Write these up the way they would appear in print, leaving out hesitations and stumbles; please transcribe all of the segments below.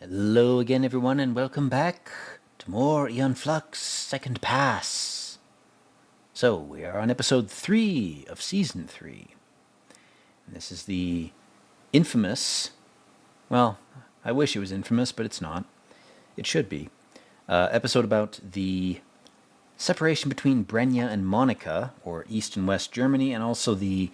Hello again, everyone, and welcome back to more Eon Flux Second Pass. So, we are on episode 3 of season 3. And this is the infamous, well, I wish it was infamous, but it's not. It should be. Episode about the separation between Brenya and Monica, or East and West Germany, and also the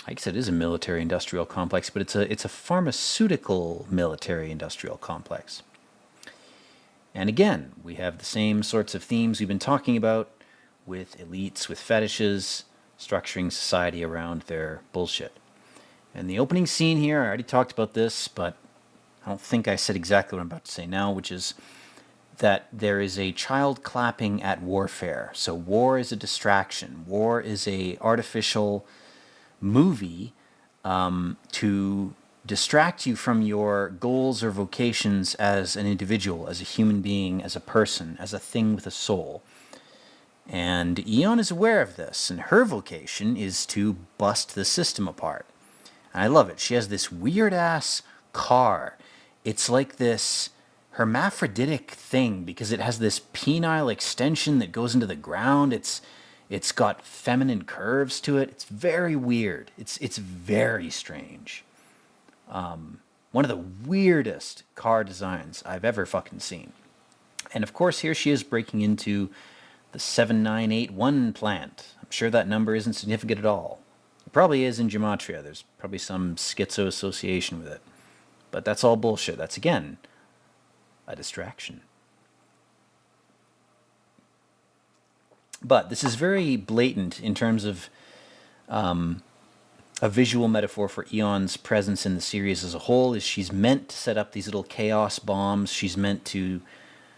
I guess it is a military-industrial complex, but it's a pharmaceutical military-industrial complex. And again, we have the same sorts of themes we've been talking about with elites, with fetishes, structuring society around their bullshit. And the opening scene here, I already talked about this, but I don't think I said exactly what I'm about to say now, which is that there is a child clapping at warfare. So war is a distraction. War is a artificial movie to distract you from your goals or vocations as an individual, as a human being, as a person, as a thing with a soul. And Eon is aware of this, and her vocation is to bust the system apart. And I love it. She has this weird-ass car. It's like this hermaphroditic thing because it has this penile extension that goes into the ground. It's got feminine curves to it. It's very weird. It's very strange. One of the weirdest car designs I've ever fucking seen. And of course, here she is breaking into the 7981 plant. I'm sure that number isn't significant at all. It probably is in gematria. There's probably some schizo association with it. But that's all bullshit. That's, again, a distraction. But this is very blatant in terms of a visual metaphor for Eon's presence in the series as a whole. Is she's meant to set up these little chaos bombs. She's meant to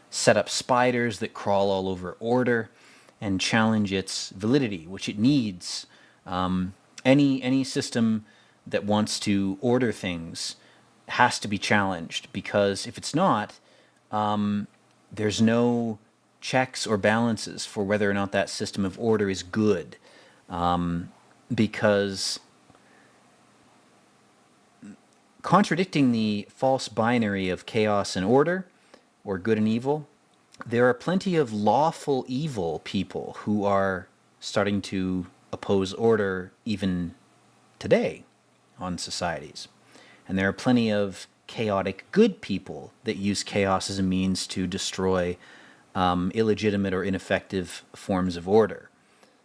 set up spiders that crawl all over order and challenge its validity, which it needs. Any system that wants to order things has to be challenged, because if it's not, there's no checks or balances for whether or not that system of order is good, because contradicting the false binary of chaos and order, or good and evil, there are plenty of lawful evil people who are starting to oppose order even today on societies. And there are plenty of chaotic good people that use chaos as a means to destroy illegitimate or ineffective forms of order.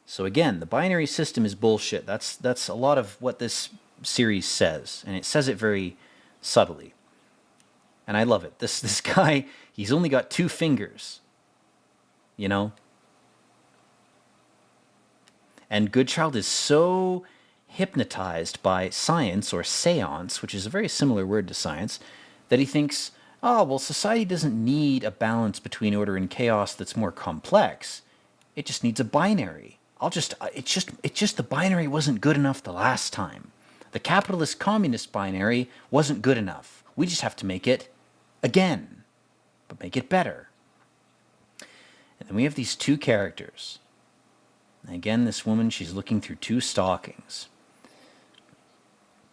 So again, the binary system is bullshit. That's a lot of what this series says, and it says it very subtly. And I love it. This guy, he's only got 2 fingers, you know? And Goodchild is so hypnotized by science, or seance, which is a very similar word to science, that he thinks, oh, well, society doesn't need a balance between order and chaos that's more complex. It just needs a binary. It's just the binary wasn't good enough the last time. The capitalist communist binary wasn't good enough. We just have to make it again, but make it better. And then we have these 2 characters. And again, this woman, she's looking through 2 stockings.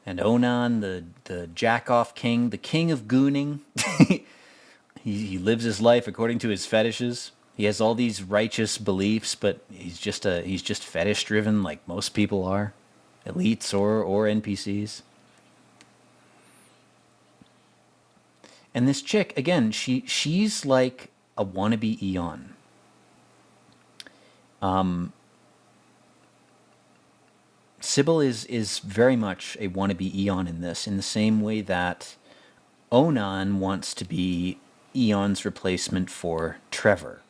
And Onan, the jack-off king, the king of gooning, he lives his life according to his fetishes. He has all these righteous beliefs, but he's just fetish-driven, like most people are, elites or NPCs. And this chick, again, she's like a wannabe Eon. Sybil is very much a wannabe Eon in this, in the same way that Onan wants to be Eon's replacement for Trevor.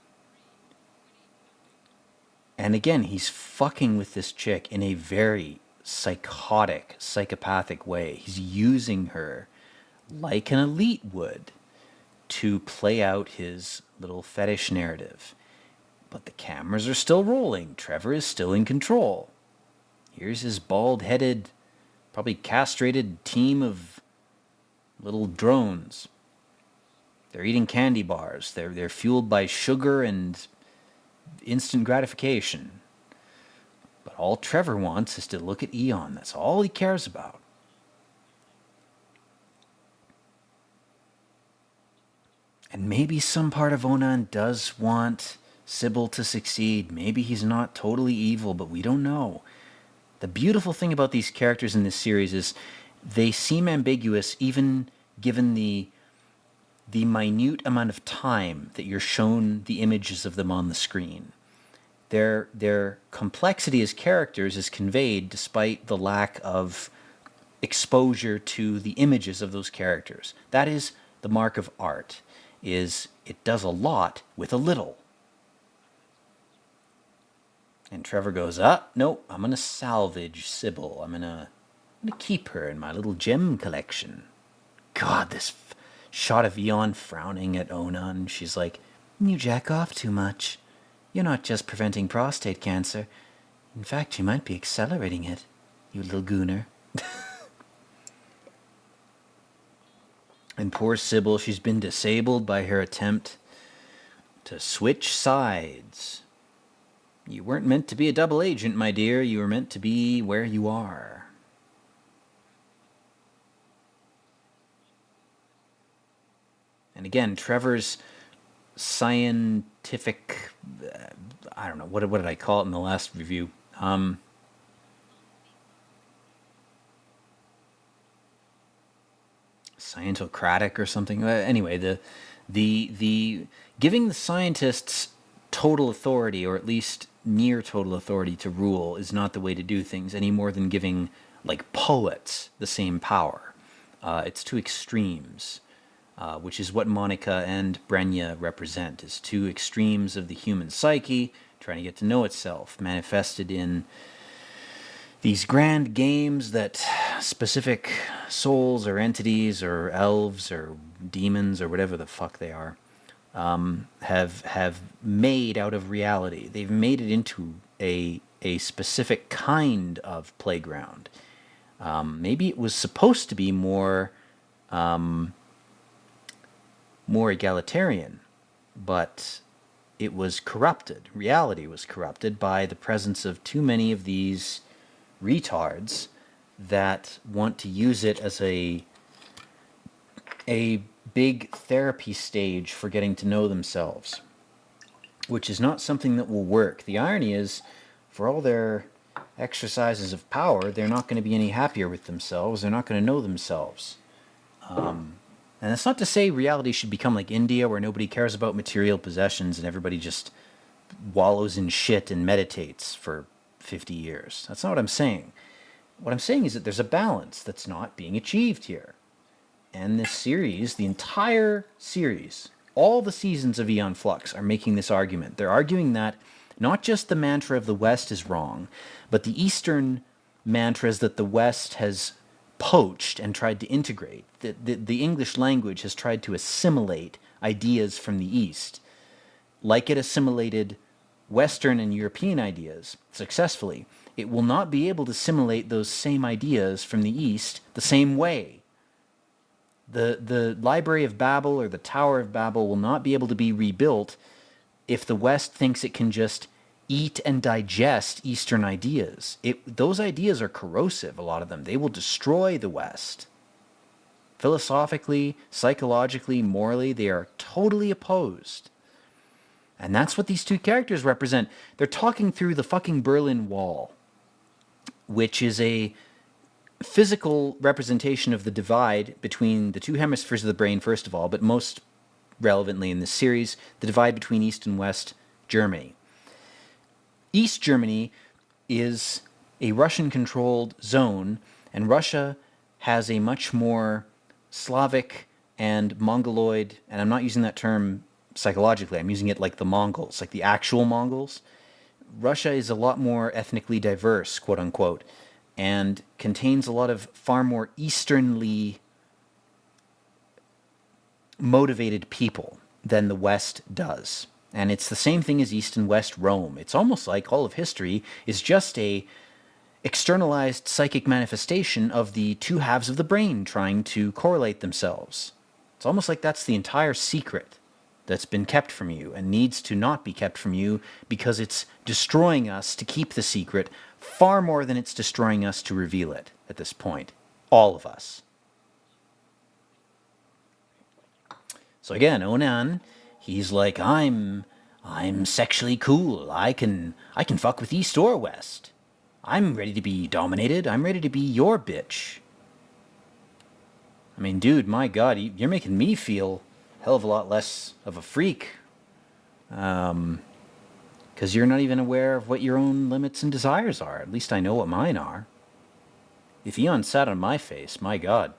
And again, he's fucking with this chick in a very psychotic, psychopathic way. He's using her like an elite would to play out his little fetish narrative. But the cameras are still rolling. Trevor is still in control. Here's his bald-headed, probably castrated team of little drones. They're eating candy bars. They're fueled by sugar and instant gratification. But all Trevor wants is to look at Eon. That's all he cares about. And maybe some part of Onan does want Sybil to succeed. Maybe he's not totally evil, but we don't know. The beautiful thing about these characters in this series is they seem ambiguous even given the minute amount of time that you're shown the images of them on the screen. Their complexity as characters is conveyed despite the lack of exposure to the images of those characters. That is the mark of art, is it does a lot with a little. And Trevor goes, nope, I'm going to salvage Sybil. I'm going to keep her in my little gem collection. God, this shot of Eon frowning at Onan. She's like, you jack off too much. You're not just preventing prostate cancer. In fact, you might be accelerating it, you little gooner. And poor Sybil, she's been disabled by her attempt to switch sides. You weren't meant to be a double agent, my dear. You were meant to be where you are. And again, Trevor's scientific, I don't know, what did I call it in the last review? Scientocratic or something. Anyway, the giving the scientists total authority, or at least near total authority to rule, is not the way to do things any more than giving, like, poets the same power. It's two extremes, which is what Monica and Brenya represent, is two extremes of the human psyche trying to get to know itself, manifested in these grand games that specific souls or entities or elves or demons or whatever the fuck they are have made out of reality. They've made it into a specific kind of playground. Maybe it was supposed to be more egalitarian, but it was corrupted. Reality was corrupted by the presence of too many of these retards that want to use it as a big therapy stage for getting to know themselves, which is not something that will work. The irony is, for all their exercises of power, they're not going to be any happier with themselves. They're not going to know themselves. And that's not to say reality should become like India, where nobody cares about material possessions and everybody just wallows in shit and meditates for 50 years. That's not what I'm saying. What I'm saying is that there's a balance that's not being achieved here. And this series, the entire series, all the seasons of Eon Flux are making this argument. They're arguing that not just the mantra of the West is wrong, but the Eastern mantras that the West has poached and tried to integrate. The English language has tried to assimilate ideas from the East, like it assimilated Western and European ideas successfully. It will not be able to assimilate those same ideas from the East the same way. The Library of Babel or the Tower of Babel will not be able to be rebuilt if the West thinks it can just eat and digest Eastern ideas. Those ideas are corrosive, a lot of them. They will destroy the West. Philosophically, psychologically, morally, they are totally opposed. And that's what these two characters represent. They're talking through the fucking Berlin Wall, which is a physical representation of the divide between the two hemispheres of the brain, first of all, but most relevantly in this series, the divide between East and West Germany. East Germany is a Russian-controlled zone, and Russia has a much more Slavic and Mongoloid, and I'm not using that term psychologically, I'm using it like the Mongols, like the actual Mongols. Russia is a lot more ethnically diverse, quote unquote, and contains a lot of far more Easternly motivated people than the West does. And it's the same thing as East and West Rome. It's almost like all of history is just a externalized psychic manifestation of the two halves of the brain trying to correlate themselves. It's almost like that's the entire secret that's been kept from you and needs to not be kept from you because it's destroying us to keep the secret far more than it's destroying us to reveal it at this point. All of us. So again, Onan, he's like, I'm sexually cool. I can fuck with East or West. I'm ready to be dominated. I'm ready to be your bitch. I mean, dude, my God, you're making me feel a hell of a lot less of a freak. Because you're not even aware of what your own limits and desires are. At least I know what mine are. If Eon sat on my face, my God,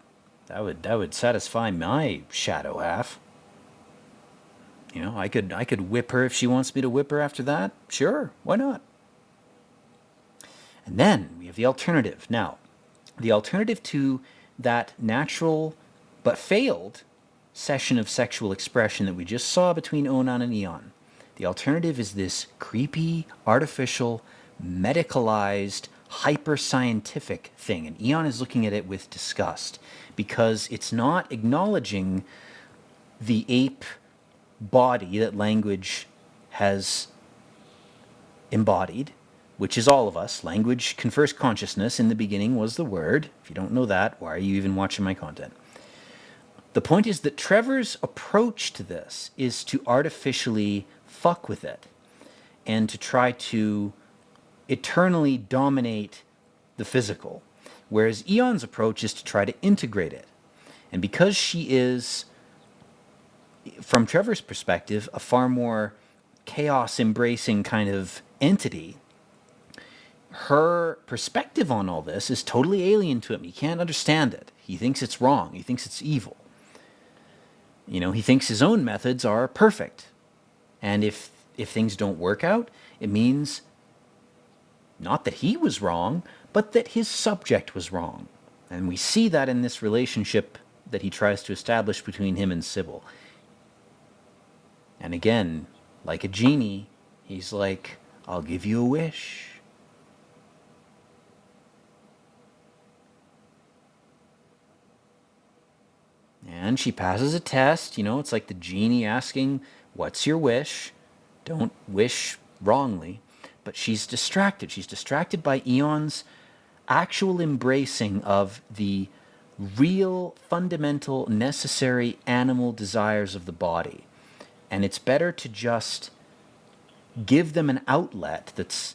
that would satisfy my shadow half. You know, I could whip her if she wants me to whip her after that. Sure, why not? And then we have the alternative. Now, the alternative to that natural but failed session of sexual expression that we just saw between Onan and Eon. The alternative is this creepy, artificial, medicalized, hyper-scientific thing. And Eon is looking at it with disgust because it's not acknowledging the ape body that language has embodied, which is all of us. Language confers consciousness. In the beginning was the word. If you don't know that, why are you even watching my content? The point is that Trevor's approach to this is to artificially fuck with it and to try to eternally dominate the physical, whereas Eon's approach is to try to integrate it. And because she is, from Trevor's perspective, a far more chaos-embracing kind of entity, her perspective on all this is totally alien to him. He can't understand it. He thinks it's wrong. He thinks it's evil. You know, he thinks his own methods are perfect. And if things don't work out, it means not that he was wrong, but that his subject was wrong. And we see that in this relationship that he tries to establish between him and Sybil. And again, like a genie, he's like, I'll give you a wish. And she passes a test. You know, it's like the genie asking, what's your wish? Don't wish wrongly. But she's distracted. She's distracted by Eon's actual embracing of the real, fundamental, necessary animal desires of the body. And it's better to just give them an outlet that's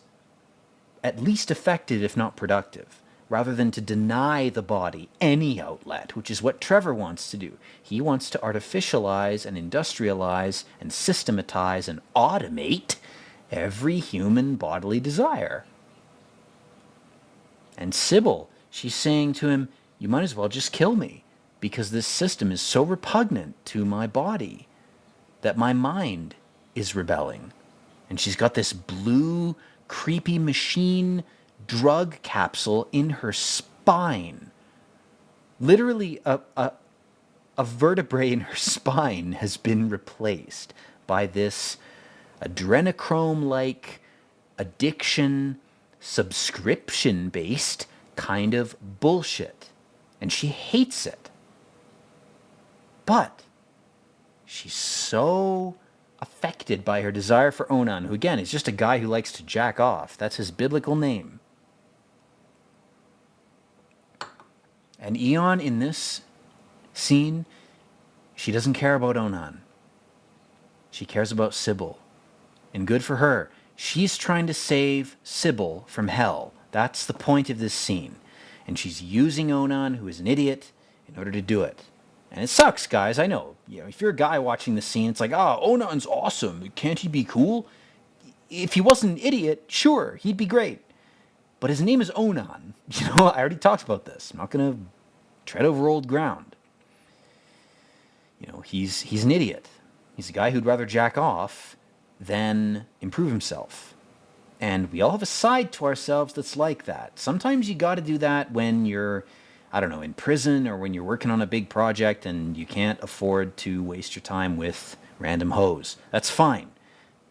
at least effective, if not productive, rather than to deny the body any outlet, which is what Trevor wants to do. He wants to artificialize and industrialize and systematize and automate every human bodily desire. And Sybil, she's saying to him, you might as well just kill me, because this system is so repugnant to my body that my mind is rebelling. And she's got this blue, creepy machine drug capsule in her spine. Literally, a vertebrae in her spine has been replaced by this adrenochrome-like, addiction, subscription-based kind of bullshit. And she hates it. But she's so affected by her desire for Onan, who again is just a guy who likes to jack off. That's his biblical name. And Eon, in this scene, she doesn't care about Onan. She cares about Sybil. And good for her. She's trying to save Sybil from hell. That's the point of this scene. And she's using Onan, who is an idiot, in order to do it. And it sucks, guys, I know. You know, if you're a guy watching this scene, it's like, oh, Onan's awesome. Can't he be cool? If he wasn't an idiot, sure, he'd be great. But his name is Onan. You know, I already talked about this. I'm not going to tread over old ground. You know, he's an idiot. He's a guy who'd rather jack off than improve himself. And we all have a side to ourselves that's like that. Sometimes you got to do that when you're, I don't know, in prison or when you're working on a big project and you can't afford to waste your time with random hoes. That's fine.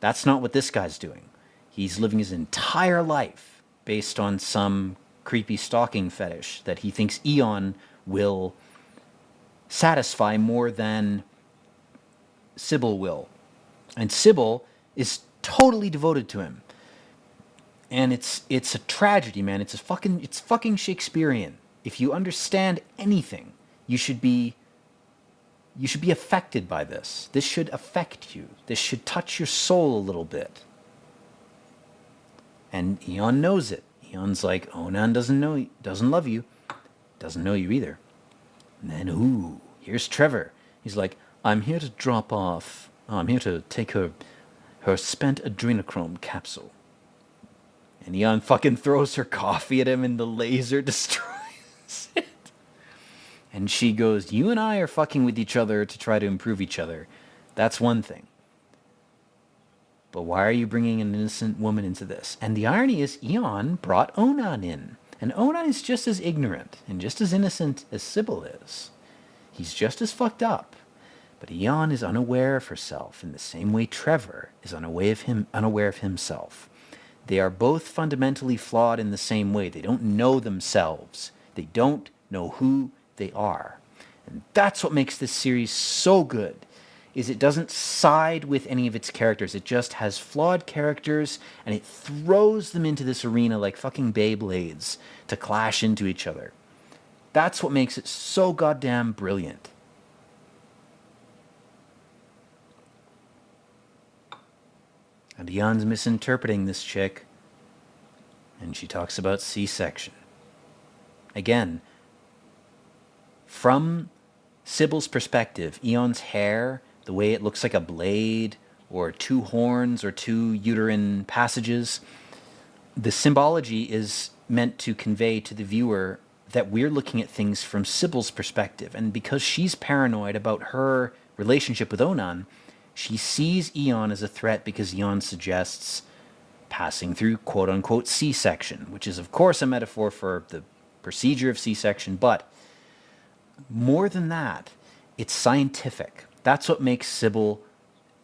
That's not what this guy's doing. He's living his entire life based on some creepy stalking fetish that he thinks Eon will satisfy more than Sybil will. And Sybil is totally devoted to him. And it's a tragedy, man. It's fucking Shakespearean. If you understand anything, you should be You should be affected by this. This should affect you. This should touch your soul a little bit. And Eon knows it. Eon's like, Onan doesn't love you, doesn't know you either. And then, here's Trevor. He's like, I'm here to drop off. I'm here to take her spent adrenochrome capsule. And Eon fucking throws her coffee at him and the laser destroys it. And she goes, you and I are fucking with each other to try to improve each other. That's one thing. But why are you bringing an innocent woman into this? And the irony is Eon brought Onan in. And Onan is just as ignorant and just as innocent as Sybil is. He's just as fucked up. But Eon is unaware of herself in the same way Trevor is unaware of himself. They are both fundamentally flawed in the same way. They don't know themselves. They don't know who they are. And that's what makes this series so good, is it doesn't side with any of its characters. It just has flawed characters, and it throws them into this arena like fucking Beyblades to clash into each other. That's what makes it so goddamn brilliant. And Eon's misinterpreting this chick, and she talks about C-section. Again, from Sybil's perspective, Eon's hair, the way it looks like a blade, or two horns, or two uterine passages, the symbology is meant to convey to the viewer that we're looking at things from Sybil's perspective. And because she's paranoid about her relationship with Onan, she sees Eon as a threat because Eon suggests passing through quote-unquote C-section, which is, of course, a metaphor for the procedure of C-section, but more than that, it's scientific. That's what makes Sybil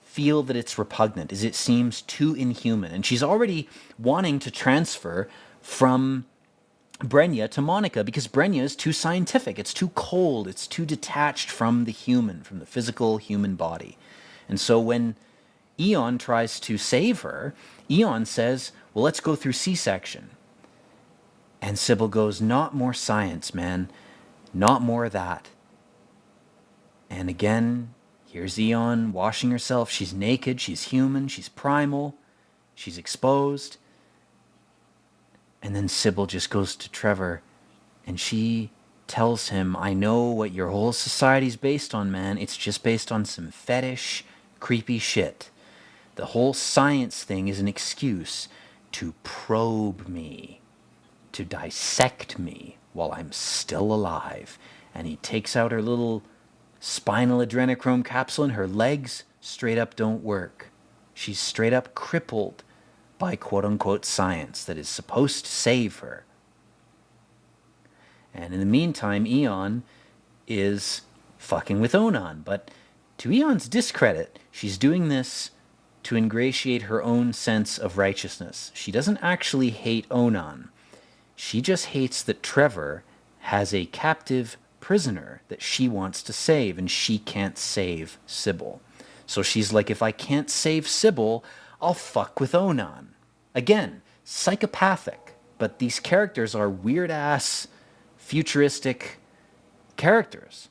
feel that it's repugnant, is it seems too inhuman. And she's already wanting to transfer from Brenya to Monica because Brenya is too scientific. It's too cold. It's too detached from the human, from the physical human body. And so when Eon tries to save her, Eon says, well, let's go through C-section. And Sybil goes, not more science, man. Not more of that. And again, here's Eon washing herself. She's naked. She's human. She's primal. She's exposed. And then Sybil just goes to Trevor and she tells him, I know what your whole society's based on, man. It's just based on some fetish, creepy shit. The whole science thing is an excuse to probe me, to dissect me while I'm still alive. And he takes out her little spinal adrenochrome capsule and her legs straight up don't work. She's straight up crippled by quote-unquote science that is supposed to save her. And in the meantime, Eon is fucking with Onan. But to Eon's discredit, she's doing this to ingratiate her own sense of righteousness. She doesn't actually hate Onan. She just hates that Trevor has a captive prisoner that she wants to save, and she can't save Sybil. So she's like, if I can't save Sybil, I'll fuck with Onan. Again, psychopathic, but these characters are weird-ass, futuristic characters.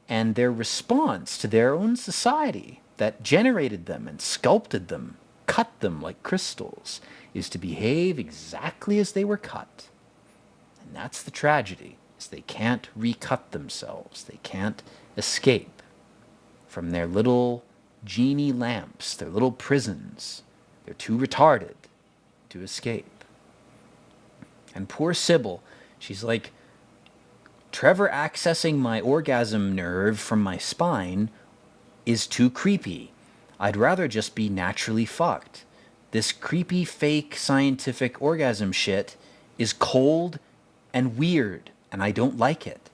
And their response to their own society that generated them and sculpted them, cut them like crystals, is to behave exactly as they were cut. And that's the tragedy, is they can't recut themselves. They can't escape from their little genie lamps, their little prisons. They're too retarded to escape. And poor Sybil, she's like, Trevor accessing my orgasm nerve from my spine is too creepy. I'd rather just be naturally fucked. This creepy, fake, scientific orgasm shit is cold and weird, and I don't like it.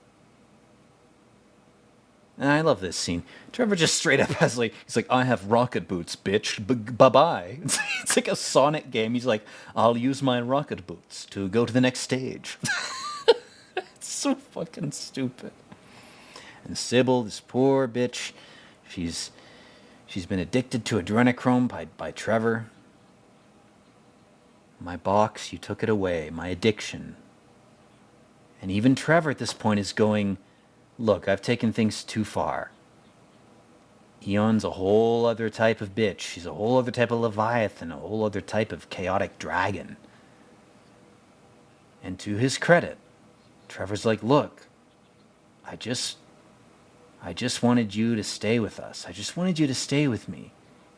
And I love this scene. Trevor just straight up has like, he's like, I have rocket boots, bitch. Bye-bye. It's like a Sonic game. He's like, I'll use my rocket boots to go to the next stage. It's so fucking stupid. And Sybil, this poor bitch, she's been addicted to adrenochrome by Trevor. My box, you took it away. My addiction. And even Trevor at this point is going, look, I've taken things too far. Eon's a whole other type of bitch. She's a whole other type of Leviathan, a whole other type of chaotic dragon. And to his credit, Trevor's like, look, I just wanted you to stay with us. I just wanted you to stay with me.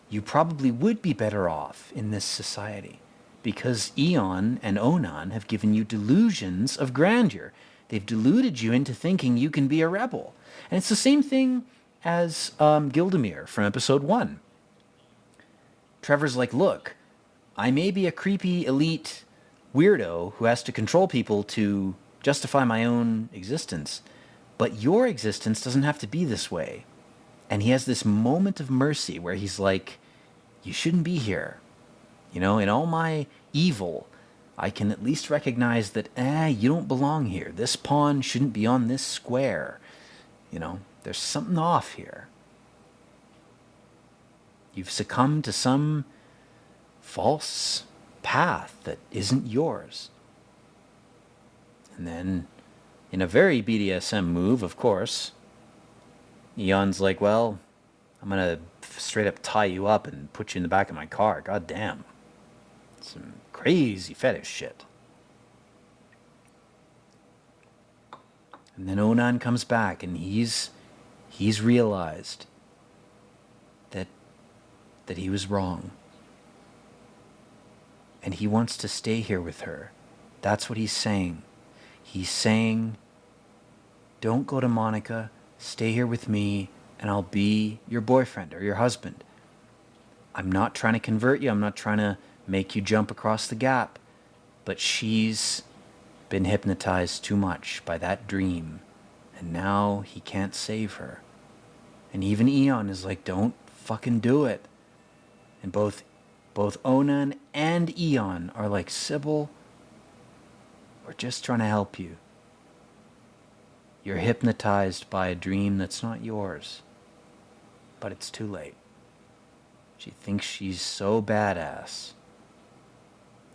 You probably would be better off in this society because Eon and Onan have given you delusions of grandeur. They've deluded you into thinking you can be a rebel. And it's the same thing as Gildemir from episode 1. Trevor's like, look, I may be a creepy elite weirdo who has to control people to justify my own existence, but your existence doesn't have to be this way. And he has this moment of mercy where he's like, you shouldn't be here. You know, in all my evil, I can at least recognize that, you don't belong here. This pawn shouldn't be on this square. You know, there's something off here. You've succumbed to some false path that isn't yours. And then, in a very BDSM move, of course, Eon's like, well, I'm going to straight up tie you up and put you in the back of my car. God damn. Some crazy fetish shit. And then Onan comes back and he's realized that he was wrong. And he wants to stay here with her. That's what he's saying. He's saying, don't go to Monica, stay here with me, and I'll be your boyfriend or your husband. I'm not trying to convert you. I'm not trying to make you jump across the gap. But she's been hypnotized too much by that dream. And now he can't save her. And even Eon is like, don't fucking do it. And both Onan and Eon are like, Sybil, we're just trying to help you. You're hypnotized by a dream that's not yours. But it's too late. She thinks she's so badass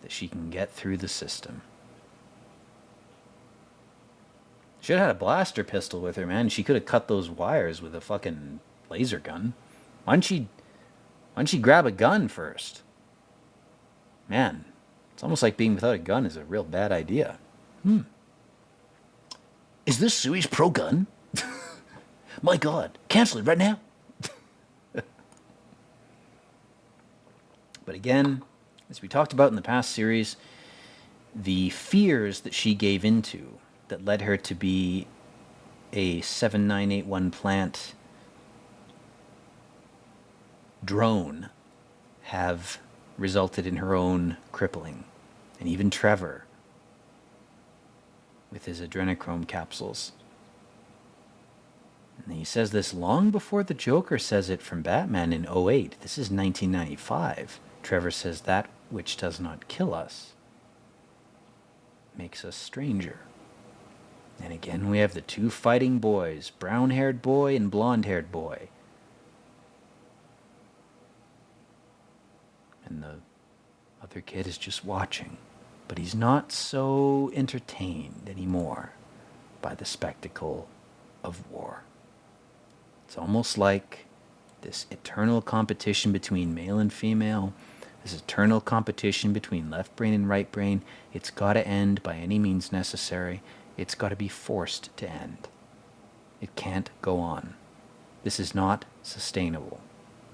that she can get through the system. Should have had a blaster pistol with her, man. She could have cut those wires with a fucking laser gun. Why don't she grab a gun first? Man, it's almost like being without a gun is a real bad idea. Is this series pro-gun? My God, cancel it right now. But again, as we talked about in the past series, the fears that she gave into that led her to be a 7981 plant drone have resulted in her own crippling. And even Trevor, with his adrenochrome capsules. And he says this long before the Joker says it from Batman in '08. This is 1995. Trevor says, that which does not kill us makes us stranger. And again, we have the two fighting boys, brown-haired boy and blonde-haired boy. And the other kid is just watching. But he's not so entertained anymore by the spectacle of war. It's almost like this eternal competition between male and female, this eternal competition between left brain and right brain. It's got to end by any means necessary. It's got to be forced to end. It can't go on. This is not sustainable.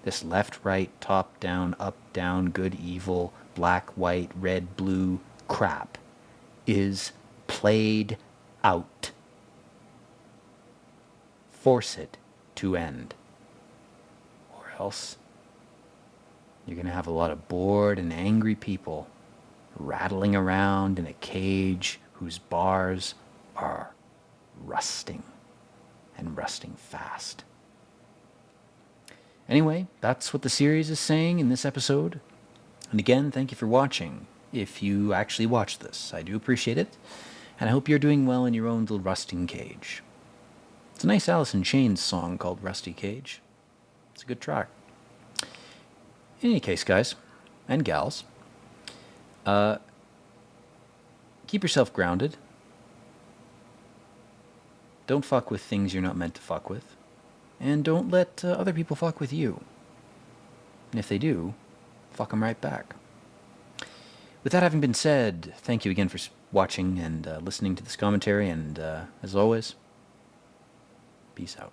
This left, right, top, down, up, down, good, evil, black, white, red, blue crap is played out. Force it to end. Or else you're going to have a lot of bored and angry people rattling around in a cage whose bars are rusting, and rusting fast. Anyway, that's what the series is saying in this episode. And again, thank you for watching. If you actually watched this, I do appreciate it. And I hope you're doing well in your own little rusting cage. It's a nice Alice in Chains song called Rusty Cage. It's a good track. In any case, guys and gals, keep yourself grounded. Don't fuck with things you're not meant to fuck with. And don't let other people fuck with you. And if they do, fuck them right back. With that having been said, thank you again for watching and listening to this commentary, and as always, peace out.